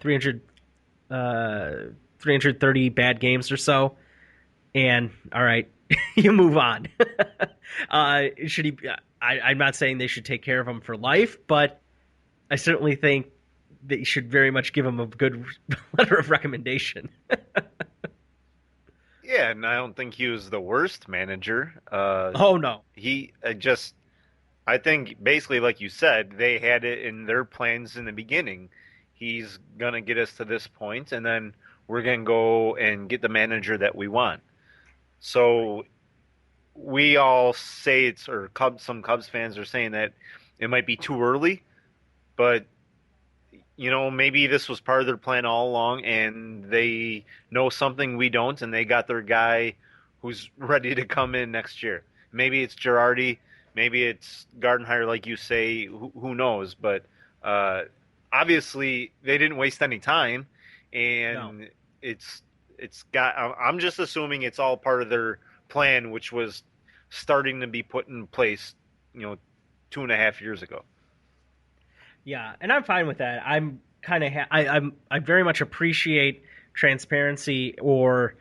300, 330 bad games or so. And all right, you move on. Should he? I'm not saying they should take care of him for life, but I certainly think they should very much give him a good letter of recommendation. Yeah, and I don't think he was the worst manager. Oh no, I think basically, like you said, they had it in their plans in the beginning. He's gonna get us to this point, and then we're gonna go and get the manager that we want. So we all say some Cubs fans are saying that it might be too early, but maybe this was part of their plan all along, and they know something we don't, and they got their guy who's ready to come in next year. Maybe it's Girardi, maybe it's Gardenhire, like you say. Who knows? But obviously, they didn't waste any time, and no. it's got. I'm just assuming it's all part of their plan, which was starting to be put in place, 2.5 years ago. Yeah, and I'm fine with that. I'm kind of I very much appreciate transparency or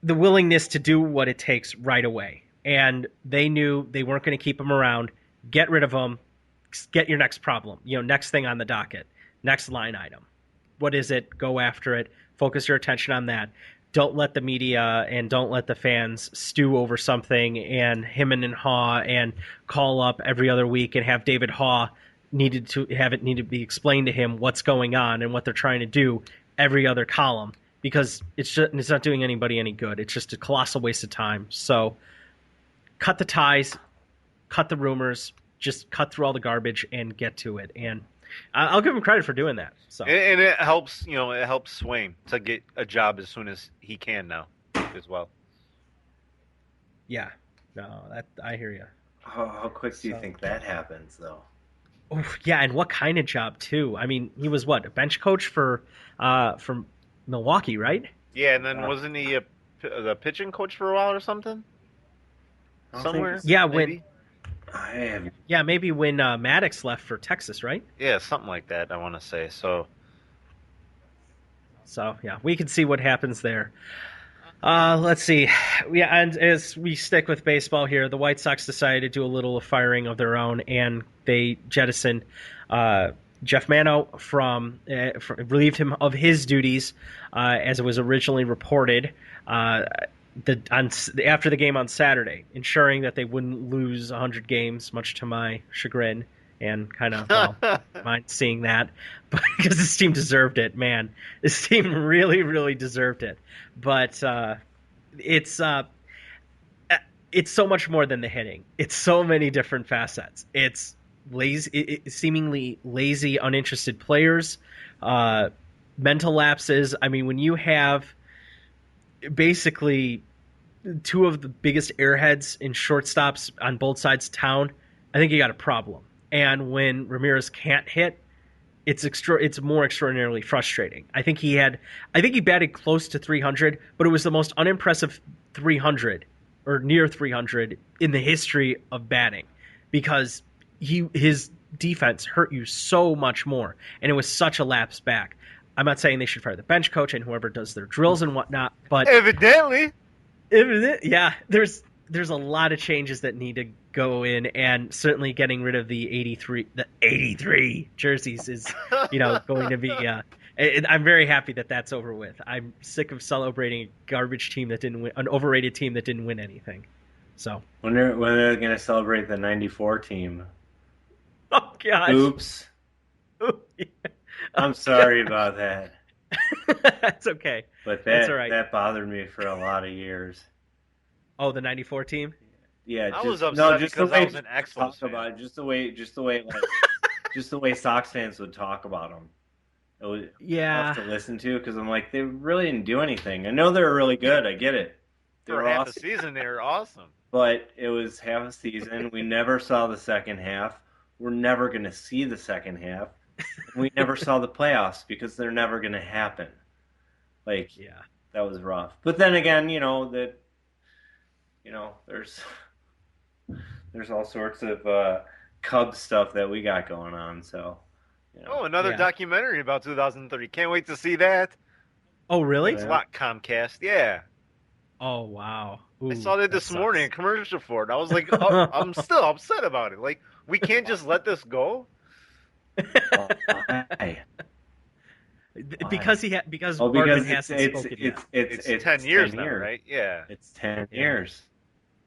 the willingness to do what it takes right away. And they knew they weren't going to keep him around. Get rid of him. Get your next problem. Next thing on the docket. Next line item. What is it? Go after it. Focus your attention on that. Don't let the media and don't let the fans stew over something and him and Haw and call up every other week and have David Haw need to be explained to him what's going on and what they're trying to do every other column, because it's not doing anybody any good. It's just a colossal waste of time. So cut the ties, cut the rumors, just cut through all the garbage and get to it. And I'll give him credit for doing that. So and it helps, it helps Swaim to get a job as soon as he can now as well. Yeah, no, I hear you. How quick do you think that happens, though? Oh, yeah, and what kind of job too? I mean, he was a bench coach for Milwaukee, right? Yeah, and then wasn't he the pitching coach for a while or something? Somewhere? Yeah, maybe? maybe when Maddox left for Texas, right? Yeah, something like that, I want to say. So yeah, we can see what happens there. Let's see. Yeah, and as we stick with baseball here, the White Sox decided to do a little firing of their own, and they jettisoned Jeff Mano relieved him of his duties, as it was originally reported after the game on Saturday, ensuring that they wouldn't lose 100 games, much to my chagrin. And kind of mind seeing that, but because this team deserved it, man. This team really, really deserved it. But it's so much more than the hitting. It's so many different facets. It's seemingly lazy, uninterested players, mental lapses. I mean, when you have basically two of the biggest airheads and shortstops on both sides of town, I think you got a problem. And when Ramirez can't hit, it's more extraordinarily frustrating. I think he batted close to 300, but it was the most unimpressive 300 or near 300 in the history of batting, because his defense hurt you so much more, and it was such a lapse back. I'm not saying they should fire the bench coach and whoever does their drills and whatnot, but evidently, yeah, there's a lot of changes that need to go in, and certainly getting rid of the 83 jerseys is, going to be. I'm very happy that that's over with. I'm sick of celebrating a garbage team that didn't win, an overrated team that didn't win anything. So when they're going to celebrate the '94 team? Oh gosh! Oops. Yeah. I'm sorry about that. That's okay. But that's all right. That bothered me for a lot of years. Oh, the '94 team. Yeah, I was upset because I was an Expos fan. About it, just the way Sox fans would talk about them. It was tough to listen to, because I'm like, they really didn't do anything. I know they were really good. I get it. For half a season, they were awesome. But it was half a season. We never saw the second half. We're never going to see the second half. We never saw the playoffs because they're never going to happen. That was rough. But then again, there's all sorts of Cubs stuff that we got going on. So Oh, another Yeah. documentary about 2003. Can't wait to see that. Oh, really? Thanks a lot, Comcast. Yeah. Oh, wow. I Ooh, saw that this morning, a commercial for it. I was like, oh, I'm still upset about it. Like, we can't just let this go. Why? Because Bergman hasn't spoken yet. It's 10 years now, right? Yeah. It's 10 years.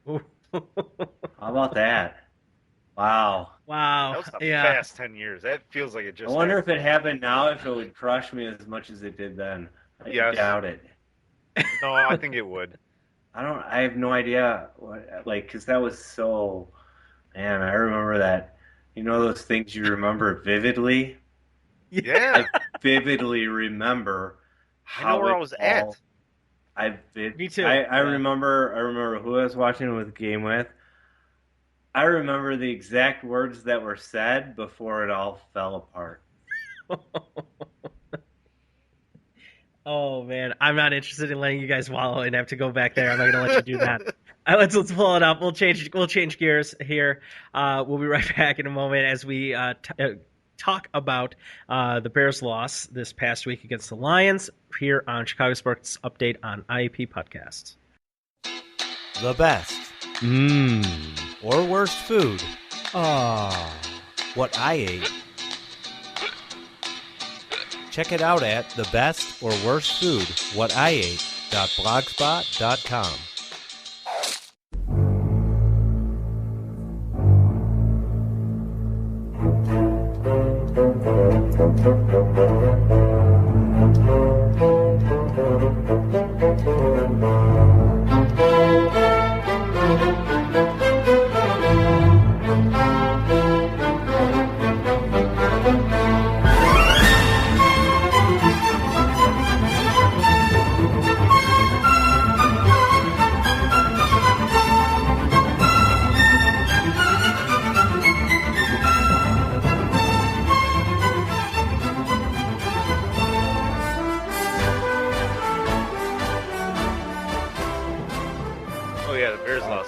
How about that? Wow. Wow. That was a fast 10 years. That feels like it just I wonder happened. if it happened now, if it would crush me as much as it did then. I doubt it. No, I think it would. I have no idea because that was so, man, I remember that. You know those things you remember vividly? Yeah. I vividly remember how I know where I was at. Me too. I remember who I was watching the game with. I remember the exact words that were said before it all fell apart. Oh man, I'm not interested in letting you guys wallow and have to go back there. I'm not going to let you do that. Let's pull it up. We'll change gears here. We'll be right back in a moment as we talk about the Bears' loss this past week against the Lions here on Chicago Sports Update on IAP Podcast. The best, or worst food. What I ate. Check it out at the best or worst food, whatIate.blogspot.com.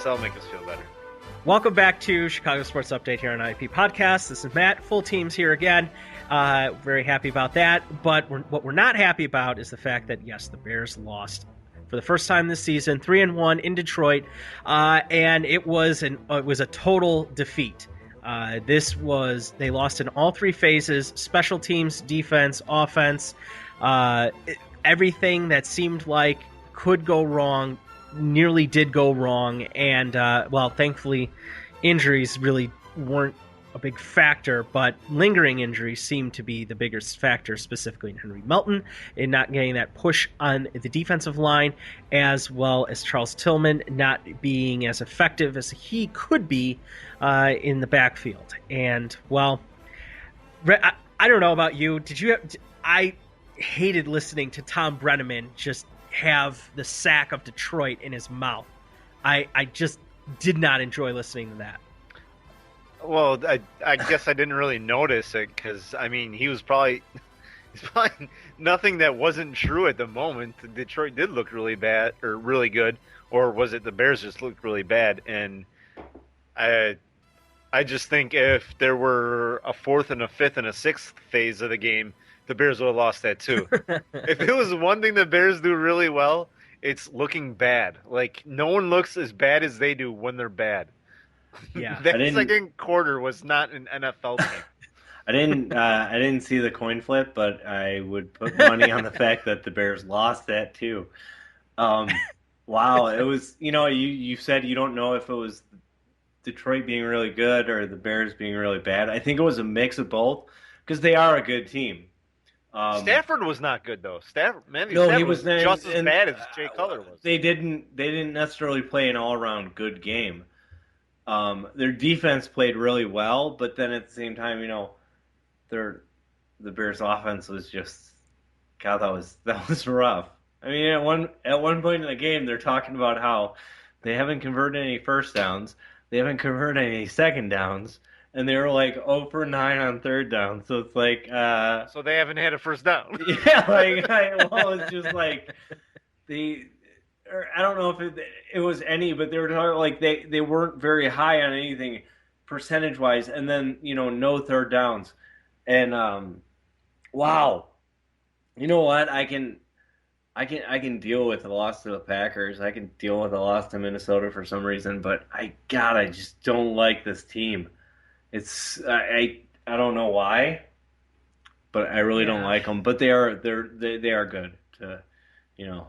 That'll make us feel better. Welcome back to Chicago Sports Update here on IAP Podcast. This is Matt. Full team's here again. Very happy about that. But what we're not happy about is the fact that, yes, the Bears lost for the first time this season, 3-1 in Detroit, and it was a total defeat. They lost in all three phases: special teams, defense, offense. Everything that seemed like could go wrong nearly did go wrong, and thankfully injuries really weren't a big factor, but lingering injuries seemed to be the biggest factor, specifically in Henry Melton, in not getting that push on the defensive line, as well as Charles Tillman not being as effective as he could be in the backfield. And, well, I don't know about you. I hated listening to Tom Brenneman just have the sack of Detroit in his mouth. I just did not enjoy listening to that. Well, I guess I didn't really notice it because, I mean, he's probably nothing that wasn't true at the moment. Detroit did look really bad or really good, or was it the Bears just looked really bad? And I just think if there were a fourth and a fifth and a sixth phase of the game, the Bears would have lost that too. If it was one thing the Bears do really well, it's looking bad. Like, no one looks as bad as they do when they're bad. Yeah, that second quarter was not an NFL game. I didn't see the coin flip, but I would put money on the fact that the Bears lost that too. Wow, it was, you said you don't know if it was Detroit being really good or the Bears being really bad. I think it was a mix of both because they are a good team. Stafford was not good though. Stafford was just as bad as Jay Cutler was. They didn't necessarily play an all-around good game. Their defense played really well, but then at the same time, the Bears' offense was just, God, that was rough. I mean, at one point in the game, they're talking about how they haven't converted any first downs, they haven't converted any second downs, and they were like 0 for 9 on third down. So it's like, so they haven't had a first down. Yeah, it's just like I don't know if it was any, but they were talking like they weren't very high on anything percentage wise, and then no third downs, And wow, you know what? I can deal with the loss to the Packers. I can deal with the loss to Minnesota for some reason, but I just don't like this team. It's I don't know why, but I really don't like them. But they are good. You know,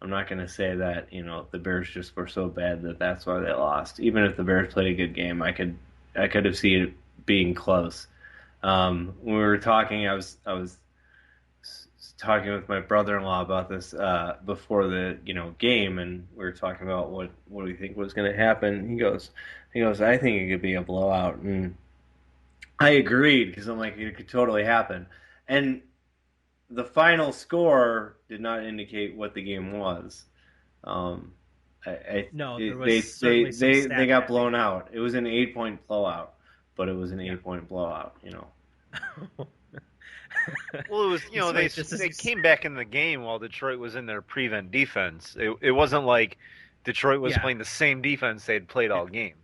I'm not going to say that the Bears just were so bad that that's why they lost. Even if the Bears played a good game, I could have seen it being close. When we were talking, I was talking with my brother-in-law about this before the game, and we were talking about what do we think was going to happen. He goes, I think it could be a blowout, and I agreed because I'm like, it could totally happen. And the final score did not indicate what the game was. No, there was they got blown out. It was an 8-point blowout, but it was an 8-point blowout. Well, it was they came back in the game while Detroit was in their prevent defense. It wasn't like Detroit was playing the same defense they had played all game.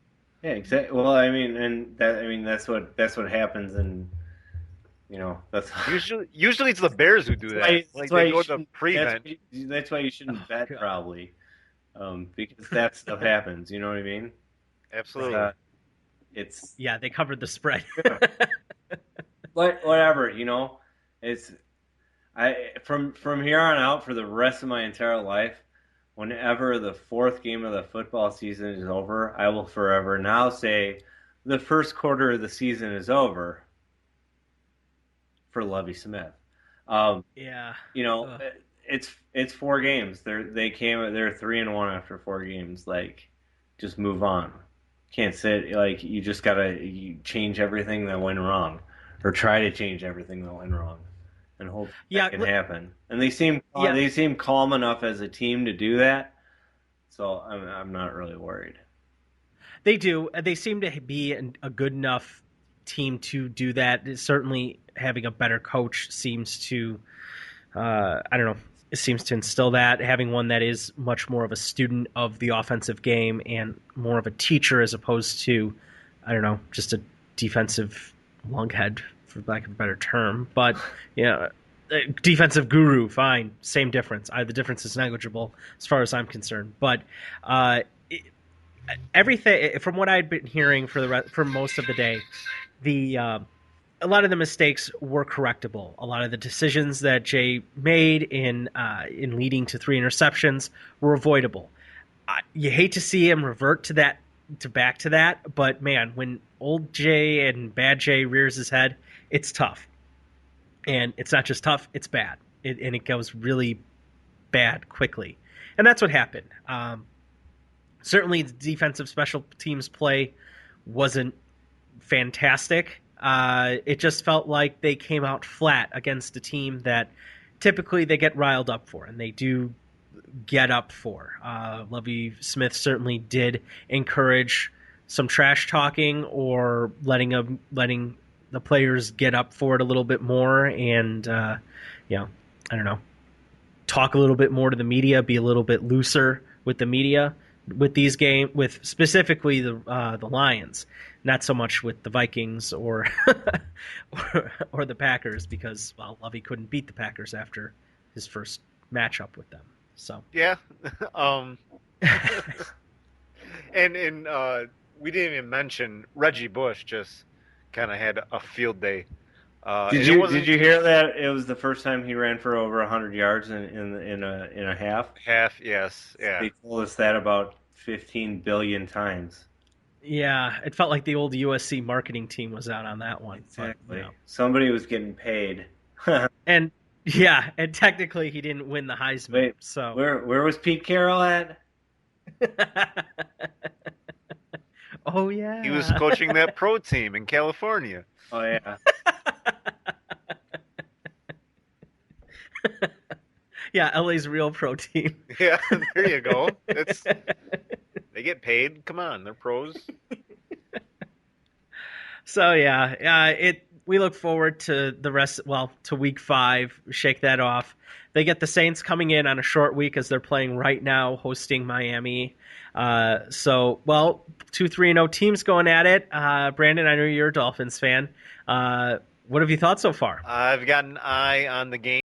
Yeah, exactly. Well, that's what happens, and that's usually it's the Bears who do that. They go to prevent. That's why you shouldn't bet probably, because that stuff happens. You know what I mean? Absolutely. They covered the spread. Whatever, it's from here on out for the rest of my entire life. Whenever the fourth game of the football season is over, I will forever now say the first quarter of the season is over for Lovie Smith. It's 4 games. They're 3-1 after 4 games. Like, just move on. Can't sit you just gotta change everything that went wrong, or try to change everything that went wrong, and hope that can happen. And they seem calm enough as a team to do that, so I'm not really worried. They do. They seem to be a good enough team to do that. Certainly, having a better coach seems to, it seems to instill that. Having one that is much more of a student of the offensive game and more of a teacher as opposed to, just a defensive lunkhead, for lack of a better term. But defensive guru, fine, same difference. The difference is negligible as far as I'm concerned. But everything from what I'd been hearing for most of the day, a lot of the mistakes were correctable. A lot of the decisions that Jay made in leading to 3 interceptions were avoidable. You hate to see him revert to that, back to that, but man, when old Jay and bad Jay rears his head, it's tough. And it's not just tough, it's bad. And it goes really bad quickly. And that's what happened. Certainly the defensive special teams play wasn't fantastic. It just felt like they came out flat against a team that typically they get riled up for, and they do get up for. Lovie Smith certainly did encourage some trash talking or letting the players get up for it a little bit more, and talk a little bit more to the media, be a little bit looser with the media with these games, with specifically the Lions, not so much with the Vikings or or the Packers, because Lovie couldn't beat the Packers after his first matchup with them. So yeah, and we didn't even mention Reggie Bush just kind of had a field day. Did you hear that it was the first time he ran for over 100 yards in a half? Half, yes, yeah. They told us that about 15 billion times. Yeah, it felt like the old USC marketing team was out on that one. Exactly. But, somebody was getting paid. and technically he didn't win the Heisman. Wait, so where was Pete Carroll at? Oh yeah, he was coaching that pro team in California. Oh yeah. Yeah, LA's real pro team. Yeah, there you go. They get paid. Come on, they're pros. So we look forward to the rest. Well, to week 5, shake that off. They get the Saints coming in on a short week as they're playing right now, hosting Miami. 2-3-0 teams going at it. Brandon, I know you're a Dolphins fan. What have you thought so far? I've got an eye on the game.